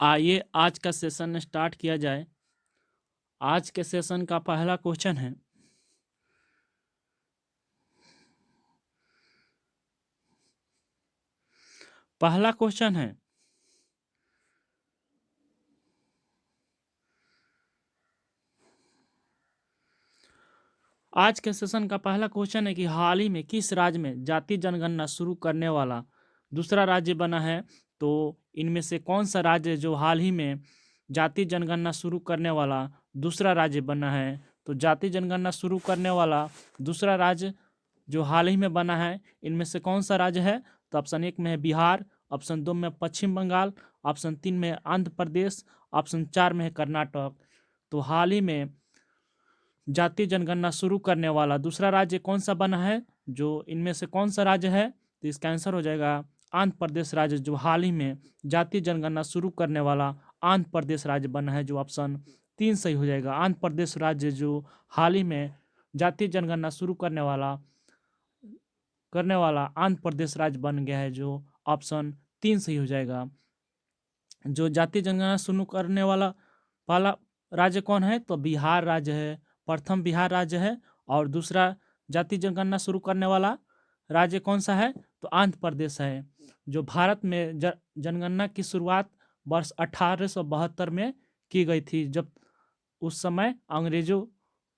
आइए आज का सेशन स्टार्ट किया जाए। आज के सेशन का पहला क्वेश्चन है, पहला क्वेश्चन है आज के सेशन का पहला क्वेश्चन है कि हाल ही में किस राज्य में जाति जनगणना शुरू करने वाला दूसरा राज्य बना है। तो इनमें से कौन सा राज्य जो हाल ही में जाति जनगणना शुरू करने वाला दूसरा राज्य बना है। तो जाति जनगणना शुरू करने वाला दूसरा राज्य जो हाल ही में बना है, इनमें से कौन सा राज्य है। तो ऑप्शन 1 में है बिहार, ऑप्शन 2 में पश्चिम बंगाल, ऑप्शन 3 में आंध्र प्रदेश, ऑप्शन 4 में है कर्नाटक। तो हाल ही में जाति जनगणना शुरू करने वाला दूसरा राज्य कौन सा बना है, जो इनमें से कौन सा राज्य है। तो इसका आंसर हो जाएगा आंध्र प्रदेश राज्य, जो हाल ही में जाति जनगणना शुरू करने वाला आंध्र प्रदेश राज्य बना है, जो ऑप्शन 3 सही हो जाएगा। आंध्र प्रदेश राज्य जो हाल ही में जाति जनगणना शुरू करने वाला आंध्र प्रदेश राज्य बन गया है, जो ऑप्शन 3 सही हो जाएगा। जो जाति जनगणना शुरू करने वाला राज्य कौन है, तो बिहार राज्य है। प्रथम बिहार राज्य है और दूसरा जाति जनगणना शुरू करने वाला राज्य कौन सा है, तो आंध्र प्रदेश है। जो भारत में जनगणना की शुरुआत वर्ष 1872 में की गई थी, जब उस समय अंग्रेजों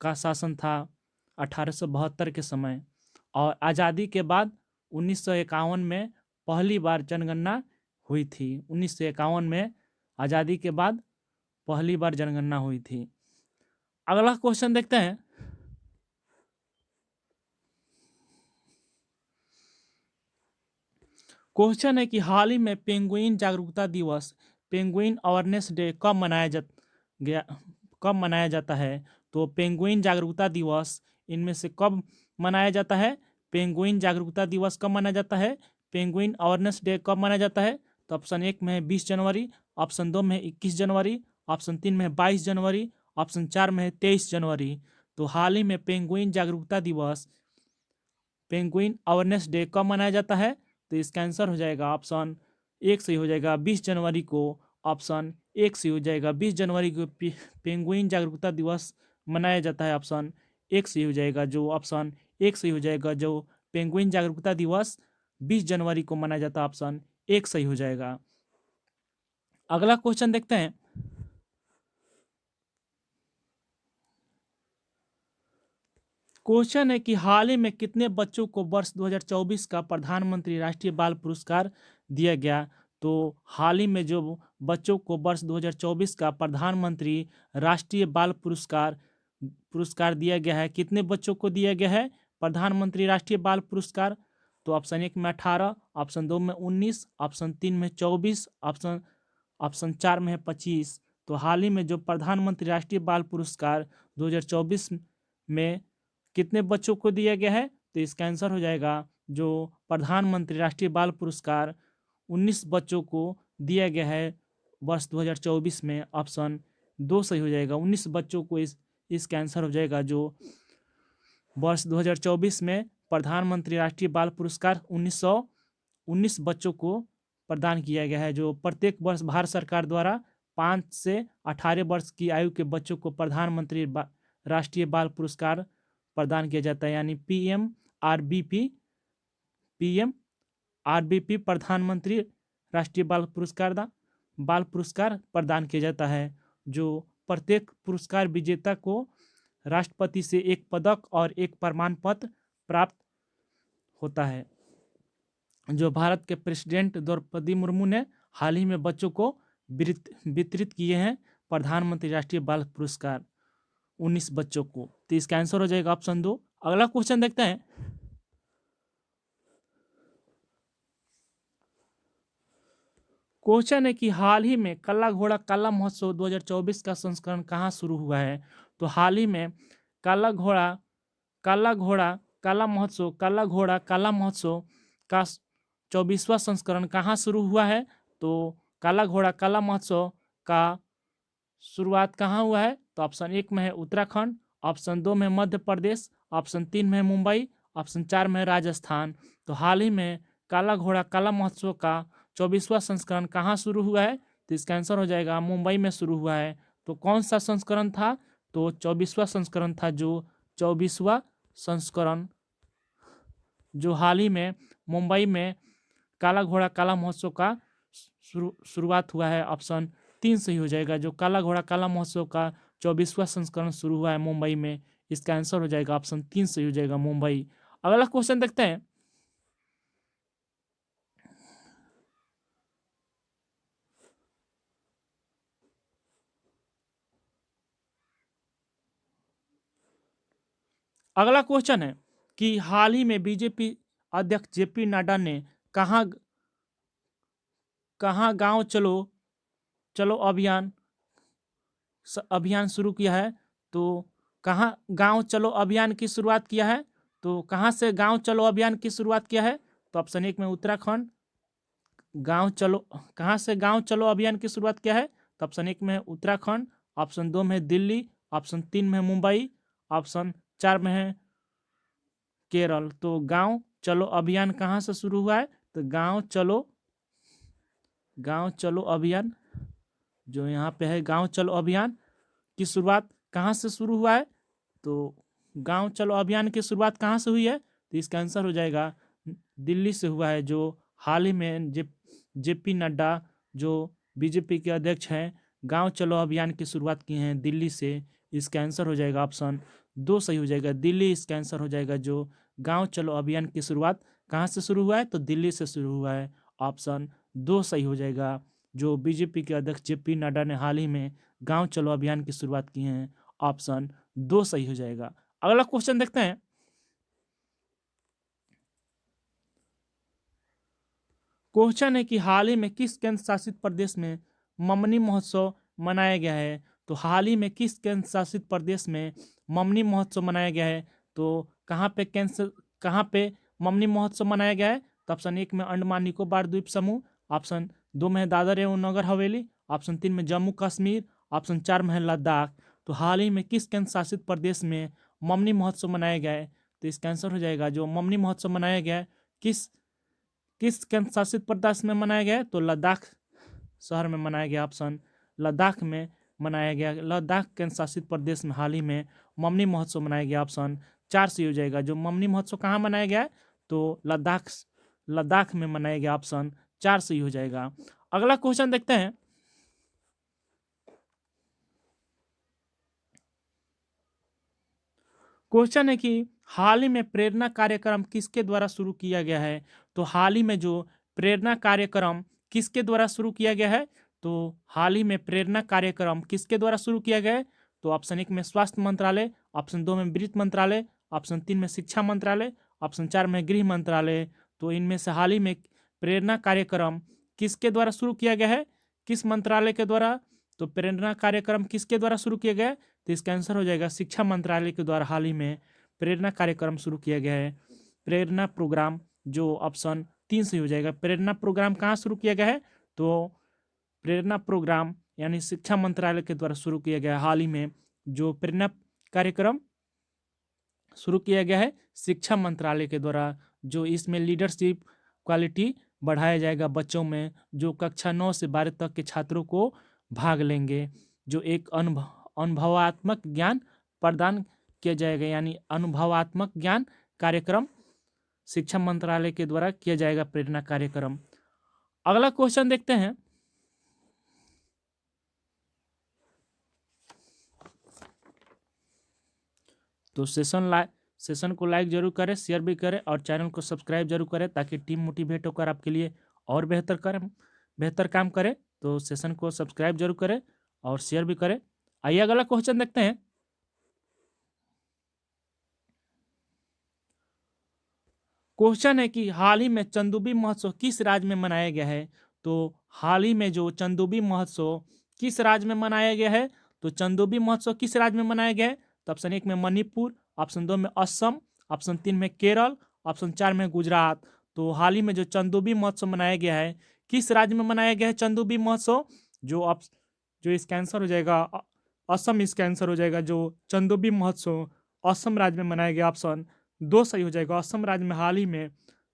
का शासन था 1872 के समय। और आज़ादी के बाद 1951 में पहली बार जनगणना हुई थी। 1951 में आज़ादी के बाद पहली बार जनगणना हुई थी। अगला क्वेश्चन देखते हैं। क्वेश्चन है कि हाल ही में पेंगुइन जागरूकता दिवस, पेंगुइन अवेयरनेस डे कब मनाया जाता है। तो पेंगुइन जागरूकता दिवस इनमें से कब मनाया जाता है। पेंगुइन जागरूकता दिवस कब मनाया जाता है, पेंगुइन अवेयरनेस डे कब मनाया जाता है। तो ऑप्शन 1 में है 20 जनवरी, ऑप्शन 2 में है 21 जनवरी, ऑप्शन 3 में है 22 जनवरी, ऑप्शन 4 में है 23 जनवरी। तो हाल ही में पेंगुइन जागरूकता दिवस, पेंगुइन अवेयरनेस डे कब मनाया जाता है। तो इसका आंसर हो जाएगा ऑप्शन 1 सही हो जाएगा 20 जनवरी को। ऑप्शन 1 सही हो जाएगा 20 जनवरी को पेंगुइन जागरूकता दिवस मनाया जाता है। ऑप्शन 1 सही हो जाएगा, जो ऑप्शन 1 सही हो जाएगा, जो पेंगुइन जागरूकता दिवस 20 जनवरी को मनाया जाता है। ऑप्शन 1 सही हो जाएगा। अगला क्वेश्चन देखते हैं। क्वेश्चन है कि हाल ही में कितने बच्चों को वर्ष 2024 का प्रधानमंत्री राष्ट्रीय बाल पुरस्कार दिया गया। तो हाल ही में जो बच्चों को वर्ष 2024 का प्रधानमंत्री राष्ट्रीय बाल पुरस्कार दिया गया है, कितने बच्चों को दिया गया है प्रधानमंत्री राष्ट्रीय बाल पुरस्कार। तो ऑप्शन 1 में 18, ऑप्शन 2 में 19, ऑप्शन 3 में 24, ऑप्शन 4 में है 25। तो हाल ही में जो प्रधानमंत्री राष्ट्रीय बाल पुरस्कार 2024 में कितने बच्चों को दिया गया है। तो इसका आंसर हो जाएगा, जो प्रधानमंत्री राष्ट्रीय बाल पुरस्कार 19 बच्चों को दिया गया है वर्ष 2024 में। ऑप्शन 2 सही हो जाएगा, 19 बच्चों को इसका आंसर हो जाएगा, जो वर्ष 2024 में प्रधानमंत्री राष्ट्रीय बाल पुरस्कार 1919 बच्चों को प्रदान किया गया है। जो प्रत्येक वर्ष भारत सरकार द्वारा 5 से 18 वर्ष की आयु के बच्चों को प्रधानमंत्री राष्ट्रीय बाल पुरस्कार प्रदान किया जाता है, यानी पीएम आरबीपी प्रधानमंत्री राष्ट्रीय बाल पुरस्कार प्रदान किया जाता है। जो प्रत्येक पुरस्कार विजेता को राष्ट्रपति से एक पदक और एक प्रमाण पत्र प्राप्त होता है। जो भारत के प्रेसिडेंट द्रौपदी मुर्मू ने हाल ही में बच्चों को वितरित किए हैं प्रधानमंत्री राष्ट्रीय बाल पुरस्कार 19 बच्चों को। तो इसका आंसर हो जाएगा ऑप्शन 2। अगला क्वेश्चन देखते हैं। क्वेश्चन है कि हाल ही में काला घोड़ा काला महोत्सव 2024 का संस्करण कहाँ शुरू हुआ है। तो हाल ही में काला घोड़ा काला महोत्सव का 24वां संस्करण कहाँ शुरू हुआ है। तो काला घोड़ा काला महोत्सव का शुरुआत कहाँ हुआ है। तो ऑप्शन 1 में है उत्तराखंड, ऑप्शन 2 में मध्य प्रदेश, ऑप्शन 3 में मुंबई, ऑप्शन 4 में राजस्थान। तो हाल ही में काला घोड़ा काला महोत्सव का 24वां संस्करण कहाँ शुरू हुआ है। तो इसका आंसर हो जाएगा मुंबई में शुरू हुआ है। तो कौन सा संस्करण था? तो 24वां संस्करण था, जो 24वां संस्करण जो हाल ही में मुंबई में काला घोड़ा काला महोत्सव का शुरुआत हुआ है। ऑप्शन 3 सही हो जाएगा। जो काला घोड़ा काला महोत्सव का 24वां संस्करण शुरू हुआ है मुंबई में, इसका आंसर हो जाएगा ऑप्शन 3 सही हो जाएगा, मुंबई। अगला क्वेश्चन देखते हैं। अगला क्वेश्चन है कि हाल ही में बीजेपी अध्यक्ष जेपी नड्डा ने कहाँ कहाँ गांव चलो चलो अभियान शुरू किया है। तो कहाँ गांव चलो अभियान की शुरुआत किया है? तो कहाँ से गांव चलो अभियान की शुरुआत किया है? तो ऑप्शन 1 में उत्तराखंड। गांव चलो कहाँ से गांव चलो अभियान की शुरुआत किया है? तो ऑप्शन 1 में उत्तराखंड, ऑप्शन 2 में दिल्ली, ऑप्शन 3 में मुंबई, ऑप्शन 4 में है केरल। तो गांव चलो अभियान कहाँ से शुरू हुआ है? तो गांव चलो अभियान जो यहाँ पे है, गांव चलो अभियान की शुरुआत कहाँ से शुरू हुआ है? तो गांव चलो अभियान की शुरुआत कहाँ से हुई है? तो इसका आंसर हो जाएगा दिल्ली से हुआ है। जो हाल ही में जेपी नड्डा जो बीजेपी के अध्यक्ष हैं, गांव चलो अभियान की शुरुआत की हैं दिल्ली से। इसका आंसर हो जाएगा ऑप्शन 2 सही हो जाएगा, दिल्ली। इसका आंसर हो जाएगा जो गांव चलो अभियान की शुरुआत कहाँ से शुरू हुआ है? तो दिल्ली से शुरू हुआ है। ऑप्शन 2 सही हो जाएगा। जो बीजेपी के अध्यक्ष जेपी नड्डा ने हाल ही में गांव चलो अभियान की शुरुआत की है, ऑप्शन 2 सही हो जाएगा। अगला क्वेश्चन देखते हैं। क्वेश्चन है कि हाल ही में किस केंद्र शासित प्रदेश में ममनी महोत्सव मनाया गया है? तो हाल ही में किस केंद्र शासित प्रदेश में ममनी महोत्सव मनाया गया है? तो कहाँ पे ममनी महोत्सव मनाया गया है? तो ऑप्शन 1 में अंडमान निकोबार द्वीप समूह, ऑप्शन 2 में है दादर एवं नगर हवेली, ऑप्शन 3 में जम्मू कश्मीर, ऑप्शन 4 में है लद्दाख। तो हाल ही में किस केंद्र शासित प्रदेश में ममनी महोत्सव मनाया गया है? तो इसका आंसर हो जाएगा जो ममनी महोत्सव मनाया गया है किस किस केंद्र शासित प्रदेश में मनाया गया है? तो लद्दाख शहर में मनाया गया। ऑप्शन लद्दाख में मनाया गया, लद्दाख केंद्र शासित प्रदेश में हाल ही में ममनी महोत्सव मनाया गया। ऑप्शन 4 से हो जाएगा। जो ममनी महोत्सव कहाँ मनाया गया है? तो लद्दाख में मनाया गया। ऑप्शन 4 से हो जाएगा। अगला क्वेश्चन देखते हैं। क्वेश्चन है कि हाल ही में प्रेरणा कार्यक्रम किसके द्वारा शुरू किया गया है? तो हाल ही में जो प्रेरणा कार्यक्रम किसके द्वारा शुरू किया गया है? तो हाल ही में प्रेरणा कार्यक्रम किसके द्वारा शुरू किया गया है? तो ऑप्शन 1 में स्वास्थ्य मंत्रालय, ऑप्शन 2 में वित्त मंत्रालय, ऑप्शन 3 में शिक्षा मंत्रालय, ऑप्शन 4 में गृह मंत्रालय। तो इनमें से हाल ही में प्रेरणा कार्यक्रम किसके द्वारा शुरू किया गया है? किस मंत्रालय के द्वारा? तो प्रेरणा कार्यक्रम किसके द्वारा शुरू किया गया है? तो इसका आंसर हो जाएगा शिक्षा मंत्रालय के द्वारा हाल ही में प्रेरणा कार्यक्रम शुरू किया गया है। प्रेरणा प्रोग्राम जो ऑप्शन 3 से हो जाएगा। प्रेरणा प्रोग्राम कहाँ शुरू किया गया है? तो प्रेरणा प्रोग्राम यानी शिक्षा मंत्रालय के द्वारा शुरू किया गया है। हाल ही में जो प्रेरणा कार्यक्रम शुरू किया गया है शिक्षा मंत्रालय के द्वारा, जो इसमें लीडरशिप क्वालिटी बढ़ाया जाएगा बच्चों में, जो कक्षा 9 से 12 तक के छात्रों को भाग लेंगे, जो एक अनुभवात्मक ज्ञान प्रदान किया जाएगा, यानी अनुभवात्मक ज्ञान कार्यक्रम शिक्षा मंत्रालय के द्वारा किया जाएगा प्रेरणा कार्यक्रम। अगला क्वेश्चन देखते हैं। तो सेशन को लाइक जरूर करें, शेयर भी करें और चैनल को सब्सक्राइब जरूर करें, ताकि टीम मोटिवेट होकर आपके लिए और बेहतर काम करे। तो सेशन को सब्सक्राइब जरूर करें और शेयर भी करें। आइए अगला क्वेश्चन देखते हैं। क्वेश्चन है कि हाल ही में चंदूबी महोत्सव किस राज्य में मनाया गया है? तो हाल ही में जो चंदूबी महोत्सव किस राज्य में मनाया गया है? तो चंदूबी महोत्सव किस राज्य में मनाया गया है? तो ऑप्शन 1 में मणिपुर, ऑप्शन 2 में असम, ऑप्शन 3 में केरल, ऑप्शन 4 में गुजरात। तो हाल ही में जो चंदूबी महोत्सव मनाया गया है किस राज्य में मनाया गया है चंदूबी महोत्सव? जो इसका आंसर हो जाएगा असम। इसका आंसर हो जाएगा जो चंदूबी महोत्सव असम राज्य में मनाया गया। ऑप्शन 2 सही हो जाएगा। असम राज्य में हाल ही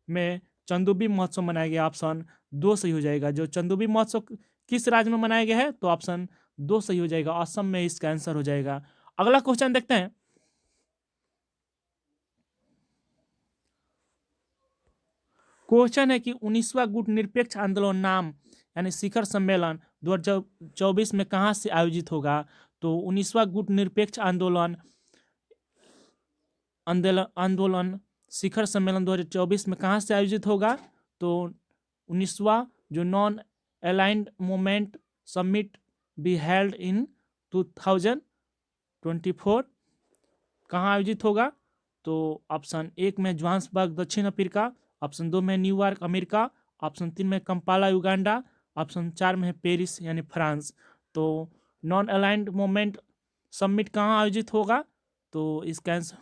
में चंदूबी महोत्सव मनाया गया। ऑप्शन 2 सही हो जाएगा। जो चंदूबी महोत्सव किस राज्य में मनाया गया है? तो ऑप्शन 2 सही हो जाएगा, असम में इसका आंसर हो जाएगा। अगला क्वेश्चन देखते हैं। क्वेश्चन है कि 19वां गुट निरपेक्ष आंदोलन नाम यानी शिखर सम्मेलन 2024 में कहाँ से आयोजित होगा? तो 19वां गुट निरपेक्ष आंदोलन आंदोलन आंदोलन शिखर सम्मेलन 2024 में कहाँ से आयोजित होगा? तो 19वां जो non aligned movement summit be held in 2024 कहाँ आयोजित होगा? तो ऑप्शन 1 में जोहान्सबर्ग दक्षिण अफ्रीका, ऑप्शन 2 में न्यूयॉर्क अमेरिका, ऑप्शन 3 में कंपाला युगांडा, ऑप्शन 4 में है पेरिस यानी फ्रांस। तो नॉन अलाइंड मूवमेंट समिट कहाँ आयोजित होगा? तो इसका आंसर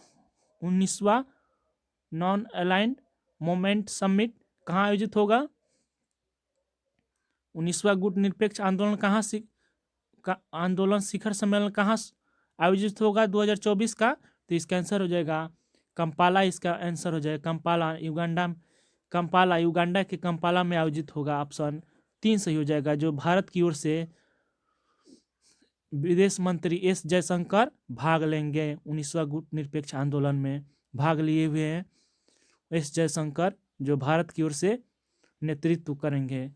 19वां नॉन अलाइंड मूवमेंट समिट कहाँ आयोजित होगा? 19वां गुट निरपेक्ष आंदोलन कहाँ से आंदोलन शिखर सम्मेलन कहाँ आयोजित होगा 2024 का? तो इसका आंसर हो जाएगा कंपाला, इसका आंसर हो जाएगा कंपाला युगांडा के कंपाला में आयोजित होगा। ऑप्शन 3 सही हो जाएगा। जो भारत की ओर से विदेश मंत्री एस जयशंकर भाग लेंगे 19वां गुट निरपेक्ष आंदोलन में भाग लिए हुए हैं एस जयशंकर, जो भारत की ओर से नेतृत्व करेंगे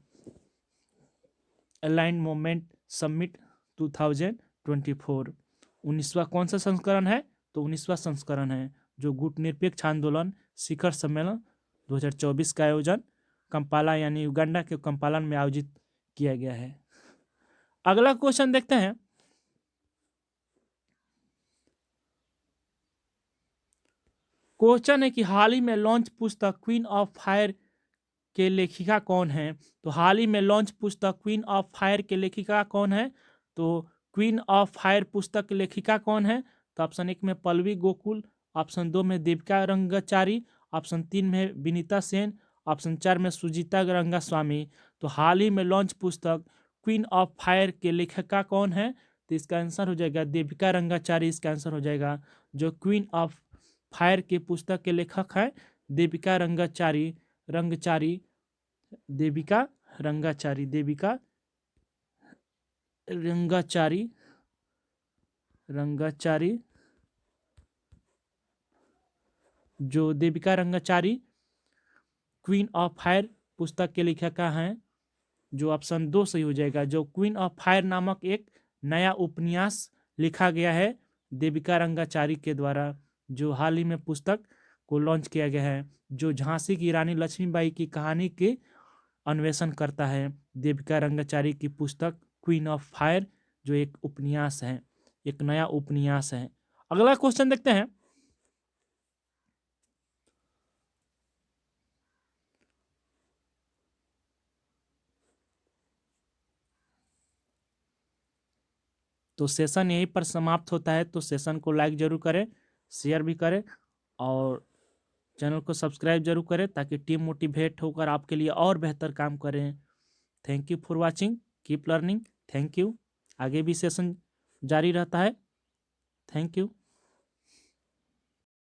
अलाइंड मूवमेंट समिट 2024। 19वां कौन सा संस्करण है? तो 19वां संस्करण है जो गुट निरपेक्ष आंदोलन शिखर सम्मेलन 2024 का आयोजन कंपाला यानी युगांडा के कंपाला में आयोजित किया गया है। अगला क्वेश्चन देखते हैं। क्वेश्चन है कि हाल ही में लॉन्च पुस्तक क्वीन ऑफ फायर के लेखिका कौन है? तो हाल ही में लॉन्च पुस्तक क्वीन ऑफ फायर के लेखिका कौन है? तो क्वीन ऑफ फायर पुस्तक की लेखिका कौन है? तो ऑप्शन 1 में पल्लवी गोकुल, ऑप्शन 2 में देविका रंगाचारी, ऑप्शन 3 में विनीता सेन, ऑप्शन 4 में सुजीता रंगास्वामी। तो हाल ही में लॉन्च पुस्तक क्वीन ऑफ फायर के लेखिका कौन है? तो इसका आंसर हो जाएगा देविका रंगाचारी, इसका आंसर हो जाएगा। जो क्वीन ऑफ फायर के पुस्तक के लेखक है देविका रंगाचारी देविका रंगाचारी जो Devika Rangachari queen of fire पुस्तक के लेखिका हैं, जो ऑप्शन 2 सही हो जाएगा। जो क्वीन ऑफ फायर नामक एक नया उपन्यास लिखा गया है देविका रंगाचारी के द्वारा, जो हाल ही में पुस्तक को लॉन्च किया गया है, जो झांसी की रानी लक्ष्मीबाई की कहानी के अन्वेषण करता है। देविका रंगाचारी की पुस्तक क्वीन ऑफ फायर जो एक उपन्यास है, एक नया उपन्यास है। अगला क्वेश्चन देखते हैं। तो सेशन यहीं पर समाप्त होता है। तो सेशन को लाइक जरूर करें, शेयर भी करें और चैनल को सब्सक्राइब जरूर करें ताकि टीम मोटिवेट होकर आपके लिए और बेहतर काम करें। Thank you for watching, keep learning. Thank you. आगे भी सेशन जारी रहता है। Thank you.